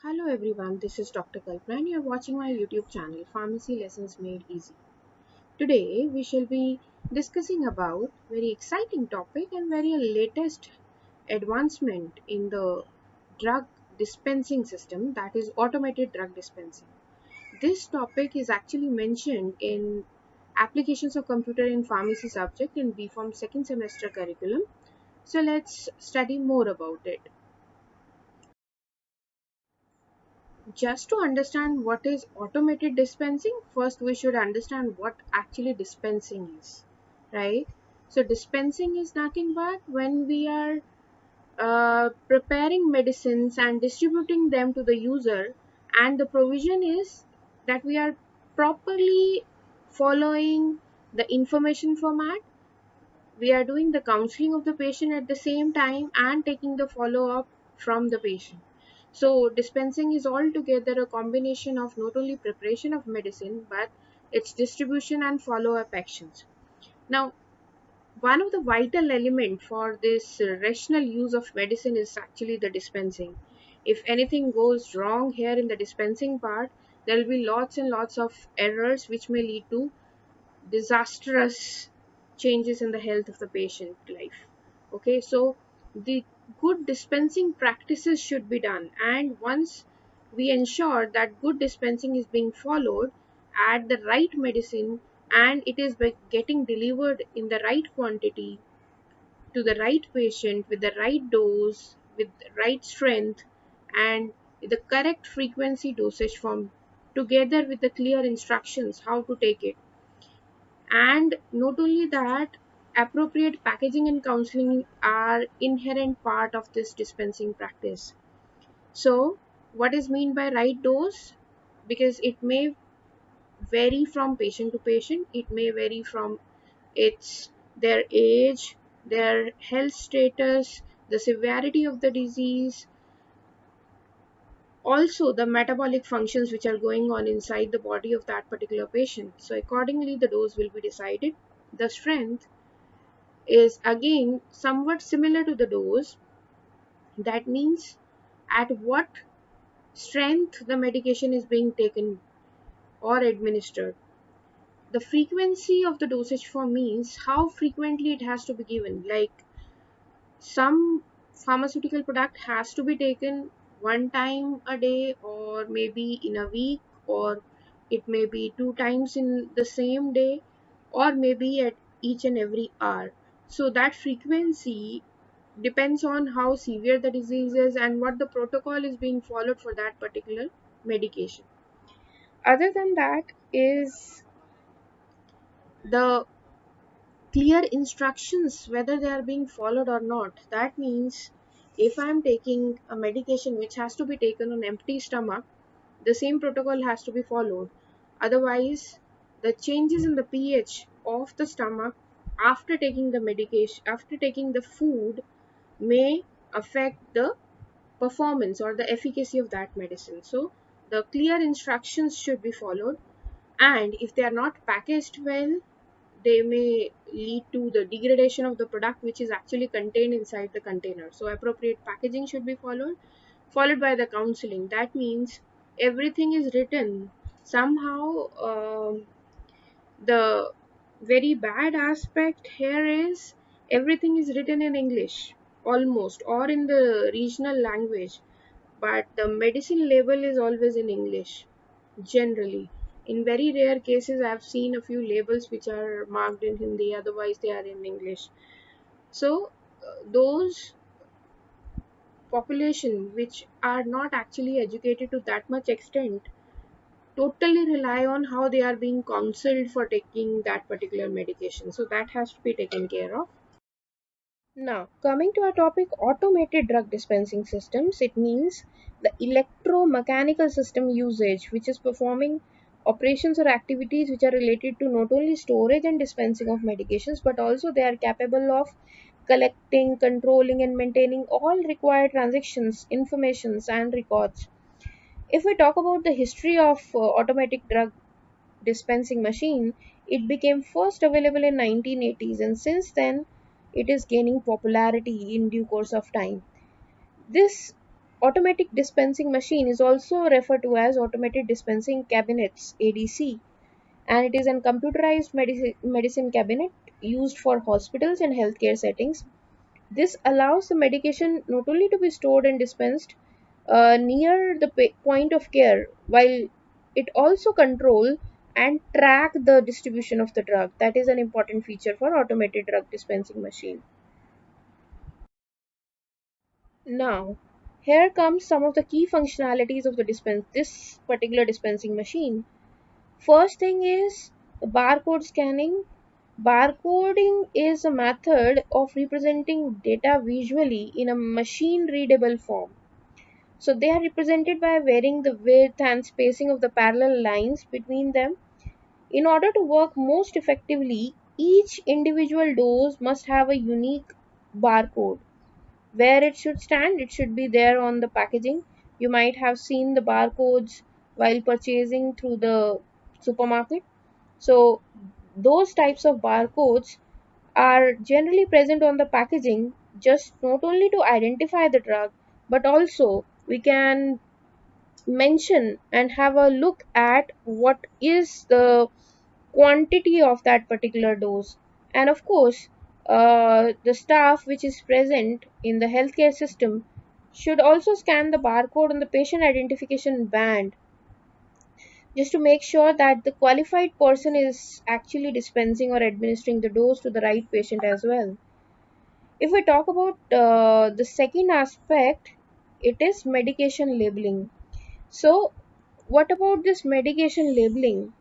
Hello everyone, this is Dr. Kalpana and you are watching my YouTube channel Pharmacy Lessons Made Easy. Today we shall be discussing about very exciting topic and very latest advancement in the drug dispensing system, that is automated drug dispensing. This topic is actually mentioned in applications of computer in pharmacy subject in BPharm second semester curriculum. So let's study more about it. Just to understand what is automated dispensing, first we should understand what actually dispensing is, right? So dispensing is nothing but when we are preparing medicines and distributing them to the user, and the provision is that we are properly following the information format. We are doing the counseling of the patient at the same time and taking the follow up from the patient. So dispensing is altogether a combination of not only preparation of medicine but its distribution and follow up actions. Now, one of the vital element for this rational use of medicine is actually the dispensing. If anything goes wrong here in the dispensing part, there will be lots and lots of errors which may lead to disastrous changes in the health of the patient life. Okay, so the good dispensing practices should be done, and once we ensure that good dispensing is being followed at the right medicine and it is getting delivered in the right quantity to the right patient with the right dose with the right strength and the correct frequency dosage form, together with the clear instructions how to take it. And not only that, appropriate packaging and counseling are inherent part of this dispensing practice. So, what is mean by right dose? Because it may vary from patient to patient, it may vary from its their age, their health status, the severity of the disease, also the metabolic functions which are going on inside the body of that particular patient. So accordingly the dose will be decided. The strength is again somewhat similar to the dose. That means at what strength the medication is being taken or administered. The frequency of the dosage form means how frequently it has to be given. Like some pharmaceutical product has to be taken one time a day or maybe in a week, or it may be two times in the same day, or maybe at each and every hour. So that frequency depends on how severe the disease is and what the protocol is being followed for that particular medication. Other than that is the clear instructions whether they are being followed or not. That means if I am taking a medication which has to be taken on empty stomach, the same protocol has to be followed. Otherwise, the changes in the pH of the stomach after taking the medication, after taking the food, may affect the performance or the efficacy of that medicine. So, the clear instructions should be followed, and if they are not packaged well, they may lead to the degradation of the product which is actually contained inside the container. So appropriate packaging should be followed by the counseling. That means everything is written somehow. The very bad aspect here is everything is written in English almost, or in the regional language, but the medicine label is always in English generally. In very rare cases, I've seen a few labels which are marked in Hindi, otherwise, they are in English. So, those population which are not actually educated to that much extent totally rely on how they are being counseled for taking that particular medication. So, that has to be taken care of. Now, coming to our topic, automated drug dispensing systems, it means the electromechanical system usage which is performing operations or activities which are related to not only storage and dispensing of medications, but also they are capable of collecting, controlling, and maintaining all required transactions, informations, and records. If we talk about the history of automatic drug dispensing machine, it became first available in 1980s, and since then it is gaining popularity in due course of time. This automatic dispensing machine is also referred to as automated dispensing cabinets, ADC, and it is a computerized medicine cabinet used for hospitals and healthcare settings. This allows the medication not only to be stored and dispensed near the point of care, while it also control and track the distribution of the drug. That is an important feature for automated drug dispensing machine. Now, here comes some of the key functionalities of this particular dispensing machine. First thing is barcode scanning. Barcoding is a method of representing data visually in a machine readable form. So they are represented by varying the width and spacing of the parallel lines between them. In order to work most effectively, each individual dose must have a unique barcode. Where it should stand, it should be there on the packaging. You might have seen the barcodes while purchasing through the supermarket. So those types of barcodes are generally present on the packaging, just not only to identify the drug, but also we can mention and have a look at what is the quantity of that particular dose. And of course, the staff which is present in the healthcare system should also scan the barcode on the patient identification band, just to make sure that the qualified person is actually dispensing or administering the dose to the right patient as well. If we talk about the second aspect, it is medication labeling. So, what about this medication labeling?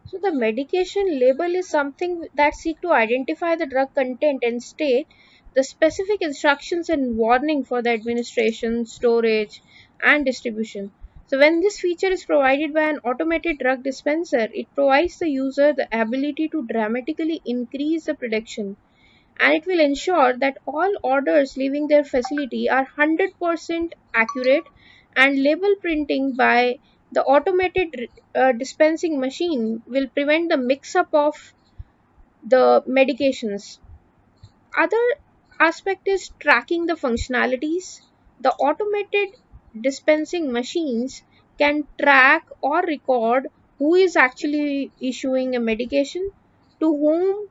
So the medication label is something that seek to identify the drug content and state the specific instructions and warning for the administration, storage, and distribution. So when this feature is provided by an automated drug dispenser, it provides the user the ability to dramatically increase the production, and it will ensure that all orders leaving their facility are 100% accurate, and label printing by the automated dispensing machine will prevent the mix up of the medications. Other aspect is tracking the functionalities. The automated dispensing machines can track or record who is actually issuing a medication, to whom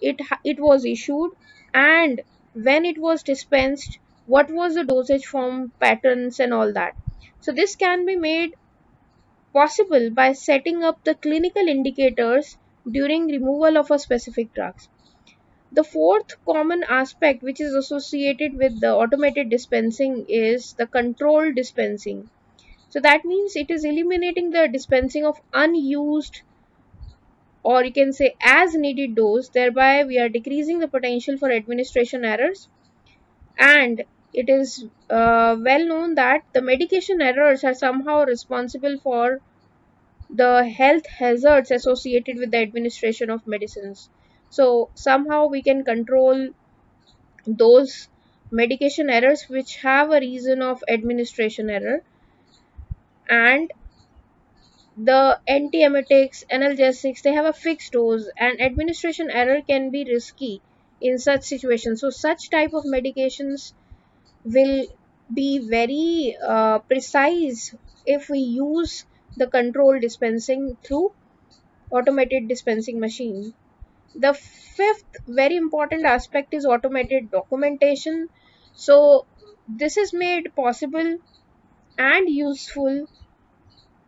it was issued, and when it was dispensed, what was the dosage form, patterns, and all that. So this can be made possible by setting up the clinical indicators during removal of a specific drugs. The fourth common aspect which is associated with the automated dispensing is the controlled dispensing. So that means it is eliminating the dispensing of unused, or you can say as needed dose. Thereby, we are decreasing the potential for administration errors. And it is well known that the medication errors are somehow responsible for the health hazards associated with the administration of medicines. So somehow we can control those medication errors which have a reason of administration error. And the antiemetics, analgesics, they have a fixed dose, and administration error can be risky in such situations. So such type of medications will be very precise if we use the control dispensing through automated dispensing machine. The fifth very important aspect is automated documentation. So this is made possible and useful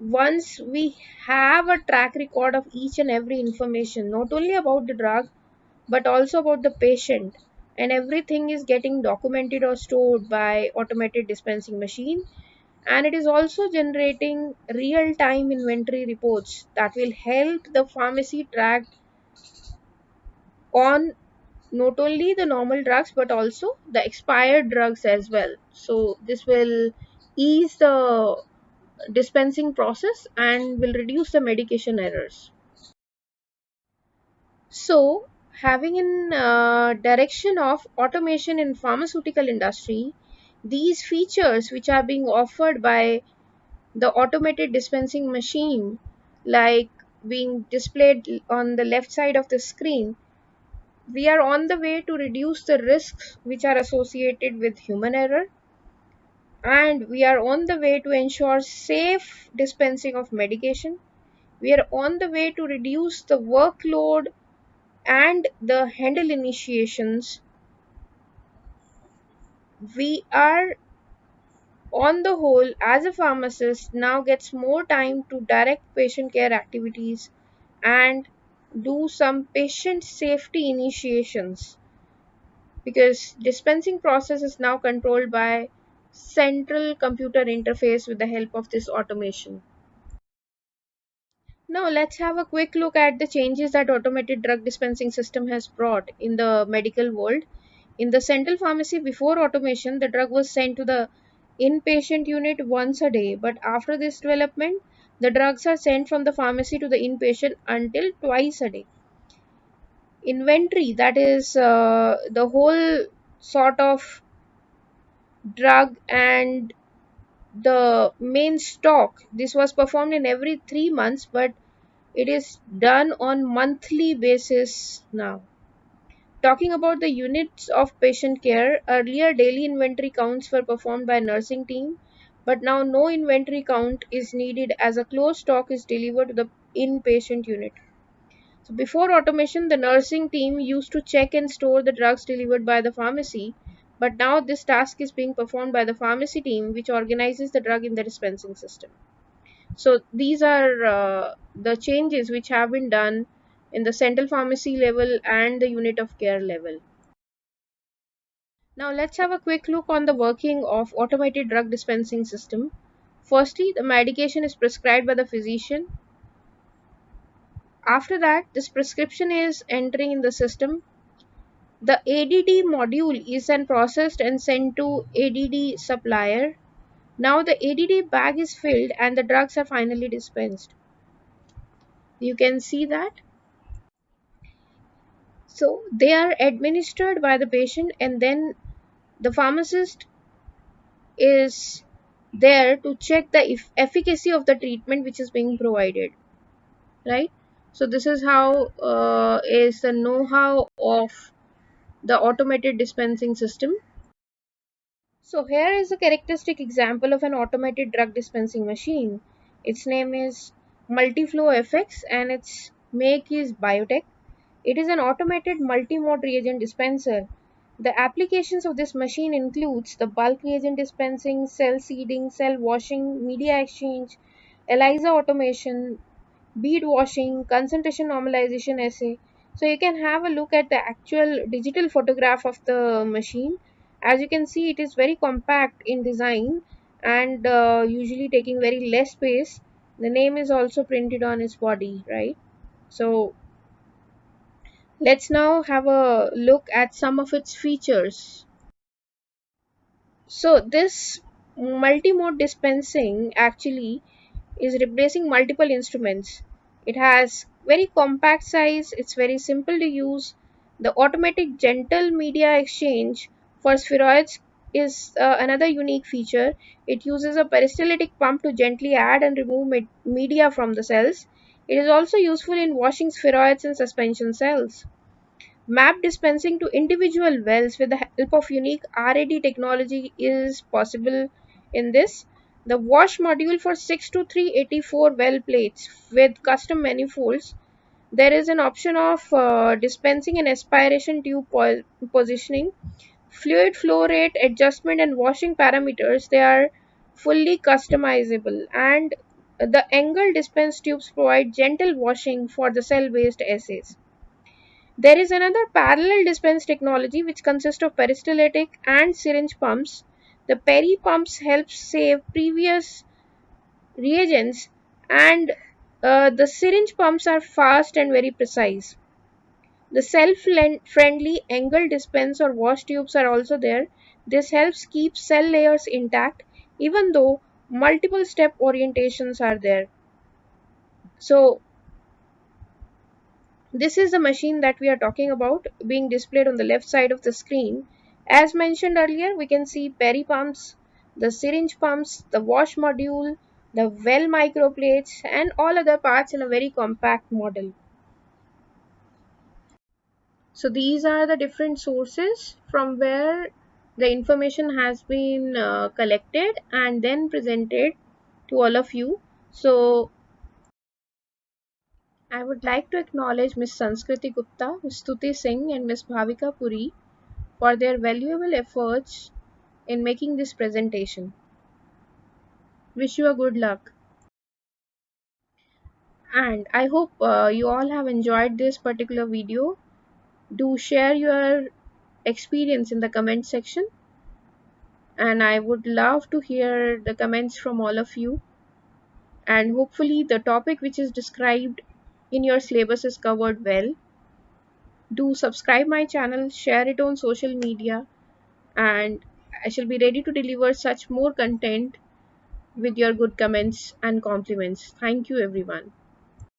once we have a track record of each and every information, not only about the drug but also about the patient, and everything is getting documented or stored by automated dispensing machine. And it is also generating real time inventory reports that will help the pharmacy track on not only the normal drugs but also the expired drugs as well. So this will ease the dispensing process and will reduce the medication errors. So having in direction of automation in pharmaceutical industry, these features which are being offered by the automated dispensing machine, like being displayed on the left side of the screen, We are on the way to reduce the risks which are associated with human error, and we are on the way to ensure safe dispensing of medication. We are on the way to reduce the workload and the handle initiations. We are, on the whole, as a pharmacist, now gets more time to direct patient care activities and do some patient safety initiations, because dispensing process is now controlled by central computer interface with the help of this automation. Now let's have a quick look at the changes that automated drug dispensing system has brought in the medical world. In the central pharmacy, before automation, the drug was sent to the inpatient unit once a day, but after this development, the drugs are sent from the pharmacy to the inpatient until twice a day. Inventory, that is the whole sort of drug and the main stock, this was performed in every 3 months, but it is done on monthly basis now. Talking about the units of patient care, earlier daily inventory counts were performed by nursing team, but now no inventory count is needed as a closed stock is delivered to the inpatient unit. So before automation, the nursing team used to check and store the drugs delivered by the pharmacy, but now this task is being performed by the pharmacy team, which organizes the drug in the dispensing system. So these are the changes which have been done in the central pharmacy level and the unit of care level. Now let's have a quick look on the working of automated drug dispensing system. Firstly, the medication is prescribed by the physician. After that, this prescription is entering in the system. The ADD module is then processed and sent to ADD supplier. Now the ADD bag is filled and the drugs are finally dispensed. You can see that. So they are administered by the patient, and then the pharmacist is there to check the efficacy of the treatment which is being provided, right? So this is how is the know-how of the automated dispensing system. So here is a characteristic example of an automated drug dispensing machine. Its name is Multiflow FX and its make is Biotech. It is an automated multi-mode reagent dispenser. The applications of this machine includes the bulk reagent dispensing, cell seeding, cell washing, media exchange, ELISA automation, bead washing, concentration normalization assay. So you can have a look at the actual digital photograph of the machine. As you can see, it is very compact in design and usually taking very less space. The name is also printed on its body, right? So let's now have a look at some of its features. So this multi-mode dispensing actually is replacing multiple instruments. It has very compact size, it's very simple to use. The automatic gentle media exchange for spheroids is another unique feature. It uses a peristaltic pump to gently add and remove media from the cells. It is also useful in washing spheroids and suspension cells. Map dispensing to individual wells with the help of unique RAD technology is possible in this. The wash module for 6 to 384 well plates with custom manifolds. There is an option of dispensing and aspiration tube positioning, fluid flow rate adjustment, and washing parameters. They are fully customizable, and the angle dispense tubes provide gentle washing for the cell based assays. There is another parallel dispense technology which consists of peristaltic and syringe pumps. The peri pumps help save previous reagents, and the syringe pumps are fast and very precise. The self-friendly angle dispense or wash tubes are also there. This helps keep cell layers intact even though multiple step orientations are there. So this is the machine that we are talking about being displayed on the left side of the screen. As mentioned earlier, we can see peri pumps, the syringe pumps, the wash module, the well microplates, and all other parts in a very compact model. So these are the different sources from where the information has been collected and then presented to all of you. So I would like to acknowledge Ms. Sanskriti Gupta, Ms. Stuti Singh, and Ms. Bhavika Puri for their valuable efforts in making this presentation. Wish you a good luck. And I hope you all have enjoyed this particular video. Do share your experience in the comment section, and I would love to hear the comments from all of you. And hopefully the topic which is described in your syllabus is covered well. Do subscribe my channel, share it on social media, and I shall be ready to deliver such more content with your good comments and compliments. Thank you everyone.